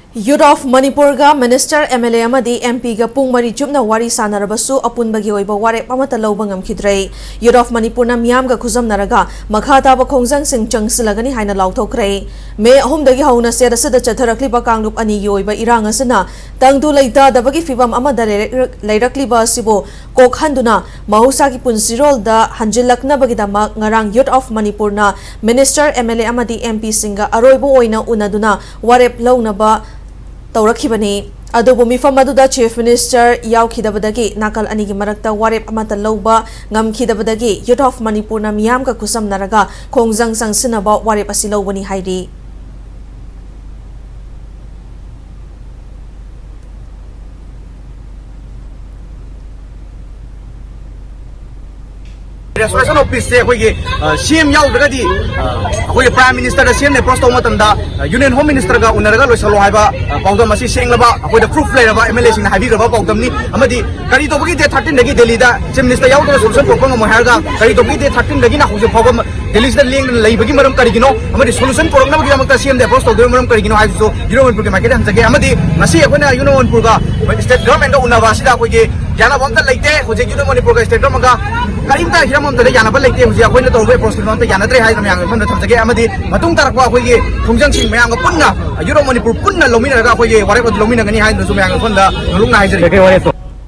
Youth of Manipur ga Minister MLA amadi MP ga pung mari chupna wari sanarabasu apunbagi oiba warep amata lawba ngamkhidrei. Youth of Manipur na miyam ga khuzam naraga makha taba khongjang sing changsilagani haina lawthokhrei. Me ahumdagi hauna serasada chatharakliba kanglup ani gi oiba irang asana tangdu leita dabagi fibam amada leirakliba asibo kokhanduna mahusagi punsirol da hanjilaknabagidama ngarang Youth of Manipur na Minister MLA amadi MP singa aroibo oina unaduna warep lawnaba Taurakibani, Adobo Mifamaduda Chief Minister Yaukidabadagi, Nakal Anigi Marakta, Warep Amata Loba, Ngam Kidabadagi, Youth of Manipur na Miyamka Kusam Naraga, Kongzang Sang Sinaba, Warep Asilobani Haidi. Restoration office se hoye CM yaw daga di hoye prime minister da CM ne prosto matam da union home minister ga unaraga loisalo haiba pawdam asi senglaba hoye da proof leiraba MLA sing haibi raba pawdam ni amadi kari to bagi de 13 dagi delhi da chief minister yaw da solution propong mo harga kari to bagi de 13 dagi na hoje pawdam delhi da leng lei bagi maram kari gino amadi solution propong na bagi amakta CM de prosto do maram kari gino hai so union pur ke market ham jage amadi ngasi akona union pur ga state government da unawasi da hoye jana bomta leite hoje union manipur ga state government ga karimta hiram ꯇ ꯌꯥꯅꯕ ꯂꯩꯇꯦ ꯍꯧꯖꯤꯛ ꯑꯩꯈꯣꯏꯅ ꯇꯧꯔꯤꯕ ꯑꯦꯄ꯭ꯔꯣꯆꯇꯨ ꯑꯝꯇ ꯌꯥꯅꯗ꯭ꯔꯦ ꯍꯥꯏꯗꯅ ꯃꯌꯥꯝꯒꯤ ꯃꯐꯝꯗ ꯊꯝꯖꯒꯦ ꯑꯃꯗꯤ ꯃꯇꯨꯡ ꯇꯥꯔꯛꯄ ꯑꯩꯈꯣꯏꯒꯤ ꯈꯣꯡꯖꯪꯁꯤꯡ ꯃꯌꯥꯝꯒ ꯄꯨꯟꯅ ꯌꯨꯔꯣꯞ ꯃꯅꯤꯄꯨꯔ ꯄꯨꯟꯅ ꯂꯧꯃꯤꯟꯅꯔꯒ ꯑꯩꯈꯣꯏꯒꯤ ꯋꯥꯔꯦꯞ ꯑꯗꯨ ꯂꯧꯃꯤꯟꯅꯒꯅꯤ ꯍꯥꯏꯗꯨꯅꯁꯨ ꯃꯌꯥꯝꯒꯤ ꯃꯐꯝꯗ ꯅꯣꯂꯨꯛꯅ ꯍꯥꯏꯖꯔꯤ